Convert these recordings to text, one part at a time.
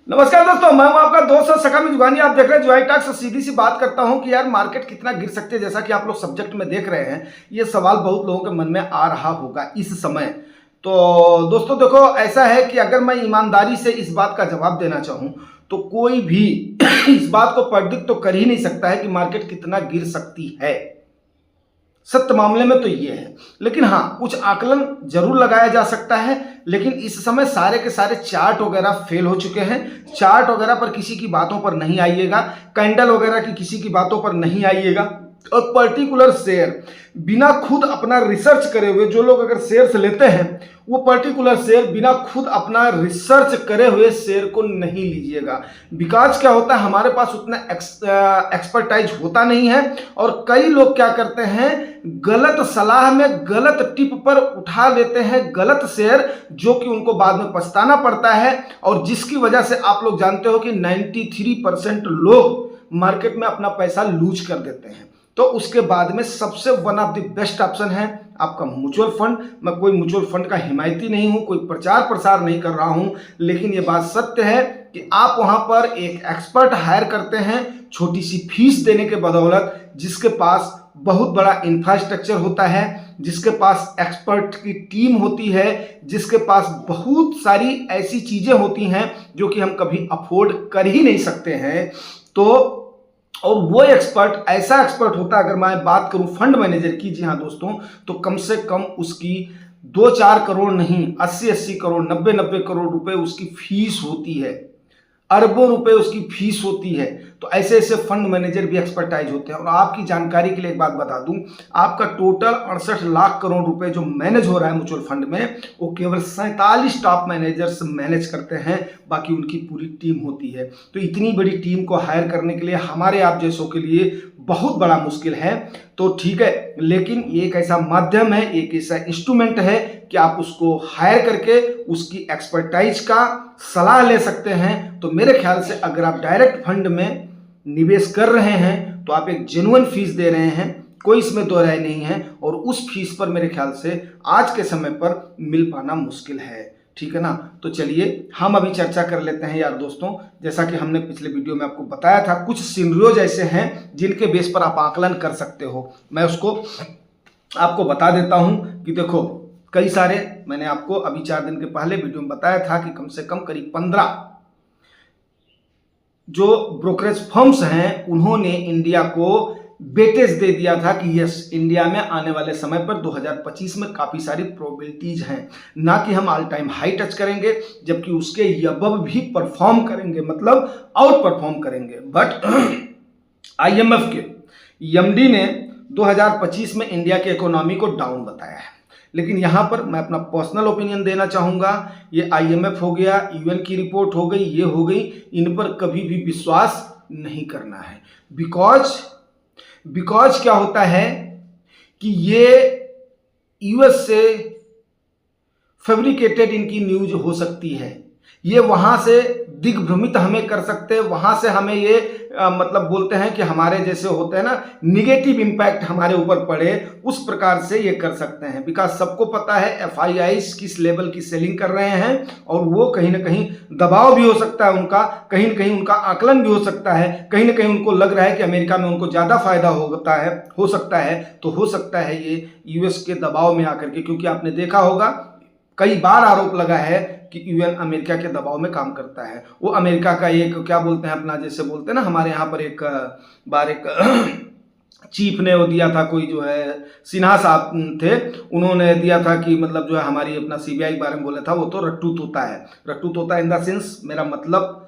नमस्कार दोस्तों, मैं हूं आपका दोस्त और सका जुगानी। आप देख रहे हैं जुआई टॉक्स। सीधी सी बात करता हूं कि यार मार्केट कितना गिर सकती है। जैसा कि आप लोग सब्जेक्ट में देख रहे हैं, ये सवाल बहुत लोगों के मन में आ रहा होगा इस समय। तो दोस्तों देखो, ऐसा है कि अगर मैं ईमानदारी से इस बात का जवाब देना चाहूं तो कोई भी इस बात को प्रेडिक्ट तो कर ही नहीं सकता है कि मार्केट कितना गिर सकती है। सत्य मामले में तो ये है, लेकिन हाँ, कुछ आकलन जरूर लगाया जा सकता है। लेकिन इस समय सारे के सारे चार्ट वगैरह फेल हो चुके हैं। चार्ट वगैरह पर किसी की बातों पर नहीं आइएगा, कैंडल वगैरह की किसी की बातों पर नहीं आइएगा। और पर्टिकुलर शेयर बिना खुद अपना रिसर्च करे हुए, जो लोग अगर शेयर्स लेते हैं वो पर्टिकुलर शेयर बिना खुद अपना रिसर्च करे हुए शेयर को नहीं लीजिएगा। बिकॉज क्या होता है, हमारे पास उतना एक्सपर्टाइज होता नहीं है। और कई लोग क्या करते हैं, गलत सलाह में गलत टिप पर उठा लेते हैं गलत शेयर, जो कि उनको बाद में पछताना पड़ता है। और जिसकी वजह से आप लोग जानते हो कि 93% लोग मार्केट में अपना पैसा लूज कर देते हैं। तो उसके बाद में सबसे one of the best option है आपका म्यूचुअल फंड। मैं कोई म्यूचुअल फंड का हिमायती नहीं हूं, कोई प्रचार प्रसार नहीं कर रहा हूं, लेकिन ये बात सत्य है कि आप वहां पर एक एक्सपर्ट हायर करते हैं छोटी सी फीस देने के बदौलत, जिसके पास बहुत बड़ा इंफ्रास्ट्रक्चर होता है, जिसके पास एक्सपर्ट की टीम होती है, जिसके पास बहुत सारी ऐसी चीजें होती हैं जो कि हम कभी अफोर्ड कर ही नहीं सकते हैं। तो और वो एक्सपर्ट ऐसा एक्सपर्ट होता है, अगर मैं बात करूं फंड मैनेजर की, जी हाँ दोस्तों, तो कम से कम उसकी 2-4 करोड़ नहीं, 80-80 करोड़, 90-90 करोड़ रुपए उसकी फीस होती है, अरबों रुपए उसकी फीस होती है। तो ऐसे ऐसे फंड मैनेजर भी एक्सपर्टाइज होते हैं। और आपकी जानकारी के लिए एक बात बता दूं, आपका टोटल 68 लाख करोड़ रुपए जो मैनेज हो रहा है म्यूचुअल फंड में, वो केवल 47 टॉप मैनेजर्स मैनेज करते हैं, बाकी उनकी पूरी टीम होती है। तो इतनी बड़ी टीम को हायर करने के लिए हमारे आप जैसों के लिए बहुत बड़ा मुश्किल है। तो ठीक है, लेकिन ये एक ऐसा माध्यम है, एक ऐसा इंस्ट्रूमेंट है कि आप उसको हायर करके उसकी एक्सपर्टाइज का सलाह ले सकते हैं। तो मेरे ख्याल से अगर आप डायरेक्ट फंड में निवेश कर रहे हैं तो आप एक जेन्युइन फीस दे रहे हैं, कोई इसमें दो राय नहीं है। और उस फीस पर मेरे ख्याल से आज के समय पर मिल पाना मुश्किल है, ठीक है ना। तो चलिए हम अभी चर्चा कर लेते हैं यार दोस्तों। जैसा कि हमने पिछले वीडियो में आपको बताया था, कुछ सिनेरियोज ऐसे हैं जिनके बेस पर आप आकलन कर सकते हो। मैं उसको आपको बता देता हूं कि देखो, कई सारे मैंने आपको अभी 4 दिन के पहले वीडियो में बताया था कि कम से कम करीब 15 जो ब्रोकरेज फर्म्स हैं उन्होंने इंडिया को वेटेज दे दिया था कि यस, इंडिया में आने वाले समय पर 2025 में काफी सारी प्रोबेबिलिटीज हैं, ना कि हम ऑल टाइम हाई टच करेंगे, जबकि उसके अबव भी परफॉर्म करेंगे, मतलब आउट परफॉर्म करेंगे। बट आईएमएफ के एमडी ने 2025 में इंडिया की इकोनॉमी को डाउन बताया है। लेकिन यहां पर मैं अपना पर्सनल ओपिनियन देना चाहूंगा। ये आईएमएफ हो गया, यूएन की रिपोर्ट हो गई, ये हो गई, इन पर कभी भी विश्वास नहीं करना है। बिकॉज क्या होता है कि ये यूएस से फैब्रिकेटेड इनकी न्यूज हो सकती है। ये वहां से दिग्भ्रमित हमें कर सकते हैं, वहां से हमें ये मतलब बोलते हैं कि हमारे जैसे होते हैं ना, निगेटिव इंपैक्ट हमारे ऊपर पड़े, उस प्रकार से ये कर सकते हैं। बिकॉज सबको पता है एफआईआईज किस लेवल की सेलिंग कर रहे हैं, और वो कहीं ना कहीं दबाव भी हो सकता है उनका, कहीं ना कहीं उनका आकलन भी हो सकता है, कहीं ना कहीं उनको लग रहा है कि अमेरिका में उनको ज्यादा फायदा हो सकता है। तो हो सकता है ये यूएस के दबाव में आकर के, क्योंकि आपने देखा होगा कई बार आरोप लगा है कि यूएन अमेरिका के दबाव में काम करता है। वो अमेरिका का एक क्या बोलते हैं अपना, जैसे बोलते हैं ना हमारे यहाँ पर एक बार एक चीफ ने वो दिया था, कोई जो है सिन्हा साहब थे, उन्होंने दिया था कि मतलब जो है हमारी अपना सीबीआई के बारे में बोला था, वो तो रट्टू तोता है। रट्टू तोता इन द सेंस, मेरा मतलब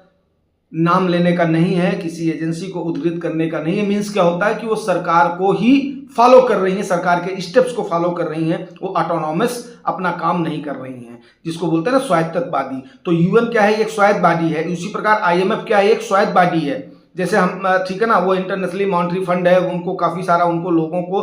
नाम लेने का नहीं है, किसी एजेंसी को उद्धृत करने का नहीं है। मीन्स क्या होता है कि वो सरकार को ही फॉलो कर रही हैं, सरकार के स्टेप्स को फॉलो कर रही हैं, वो ऑटोनॉमस अपना काम नहीं कर रही हैं, जिसको बोलते हैं ना स्वायत्तवादी। तो यूएन क्या है, एक स्वायत्त बॉडी है। उसी प्रकार आईएमएफ क्या है, एक स्वायत्त बॉडी है। जैसे हम ठीक है ना, वो इंटरनेशनली मॉनेटरी फंड है, उनको काफ़ी सारा उनको लोगों को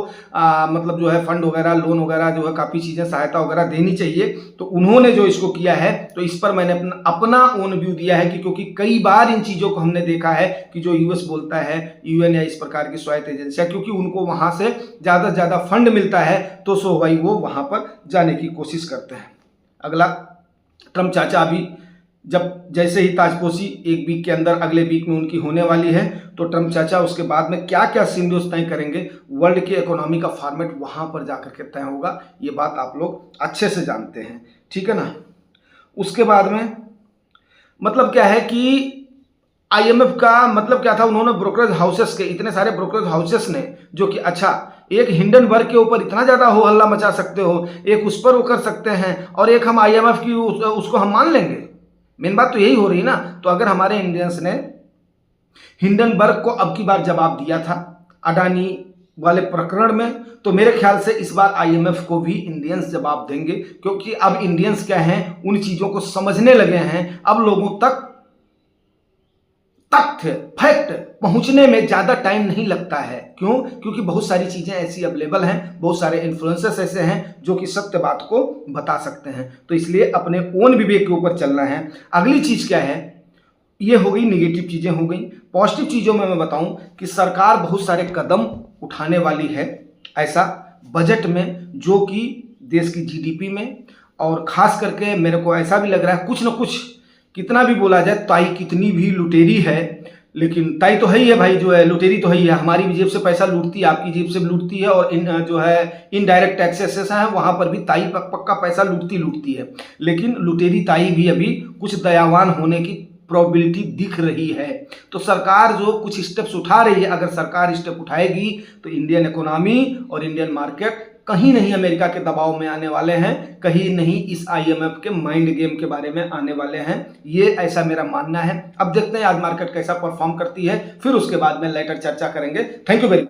मतलब जो है फंड वगैरह, लोन वगैरह जो है काफ़ी चीज़ें सहायता वगैरह देनी चाहिए। तो उन्होंने जो इसको किया है, तो इस पर मैंने अपना ओन व्यू दिया है कि क्योंकि कई बार इन चीज़ों को हमने देखा है कि जो यूएस बोलता है, यूएन या इस प्रकार की स्वायत्त एजेंसियाँ, क्योंकि उनको वहाँ से ज़्यादा से ज़्यादा फंड मिलता है, तो सो भाई वो वहाँ पर जाने की कोशिश करते हैं। अगला, ट्रम्प चाचा अभी जब जैसे ही ताजपोशी एक वीक के अंदर अगले वीक में उनकी होने वाली है, तो ट्रम्प चाचा उसके बाद में क्या क्या सिनेरियोस तय करेंगे, वर्ल्ड की इकोनॉमी का फॉर्मेट वहां पर जाकर के तय होगा। ये बात आप लोग अच्छे से जानते हैं, ठीक है ना। उसके बाद में मतलब क्या है कि आईएमएफ का मतलब क्या था, उन्होंने ब्रोकरेज हाउसेस के, इतने सारे ब्रोकरेज हाउसेस ने, जो कि अच्छा एक हिंडनबर्ग के ऊपर इतना ज़्यादा हो हल्ला मचा सकते हो, एक उस पर वो कर सकते हैं, और एक हम आईएमएफ की उसको हम मान लेंगे। मेन बात तो यही हो रही ना। तो अगर हमारे इंडियंस ने हिंडनबर्ग को अब की बार जवाब दिया था अडानी वाले प्रकरण में, तो मेरे ख्याल से इस बार आईएमएफ को भी इंडियंस जवाब देंगे, क्योंकि अब इंडियंस क्या हैं, उन चीज़ों को समझने लगे हैं। अब लोगों तक तथ्य फैक्ट पहुंचने में ज़्यादा टाइम नहीं लगता है। क्यों? क्योंकि बहुत सारी चीज़ें ऐसी अवेलेबल हैं, बहुत सारे इन्फ्लुएंसर्स ऐसे हैं जो कि सत्य बात को बता सकते हैं। तो इसलिए अपने ओन विवेक के ऊपर चलना है। अगली चीज़ क्या है, ये हो गई निगेटिव चीज़ें हो गई। पॉजिटिव चीज़ों में मैं बताऊं कि सरकार बहुत सारे कदम उठाने वाली है ऐसा बजट में, जो कि देश की जीडीपी में, और ख़ास करके मेरे को ऐसा भी लग रहा है कुछ न कुछ, कितना भी बोला जाए ताई कितनी भी लुटेरी है, लेकिन ताई तो है ही है भाई, जो है लुटेरी तो है ही है। हमारी भी जेब से पैसा लूटती है, आपकी जेब से भी लूटती है, और जो है इनडायरेक्ट टैक्सेस हैं वहाँ पर भी ताई पक्का पैसा लूटती है। लेकिन लुटेरी ताई भी अभी कुछ दयावान होने की प्रोबेबिलिटी दिख रही है। तो सरकार जो कुछ स्टेप्स उठा रही है, अगर सरकार स्टेप उठाएगी तो इंडियन इकोनॉमी और इंडियन मार्केट कहीं नहीं अमेरिका के दबाव में आने वाले हैं, कहीं नहीं इस आईएमएफ के माइंड गेम के बारे में आने वाले हैं। ये ऐसा मेरा मानना है। अब देखते हैं आज मार्केट कैसा परफॉर्म करती है, फिर उसके बाद में लेटर चर्चा करेंगे। Thank you very much.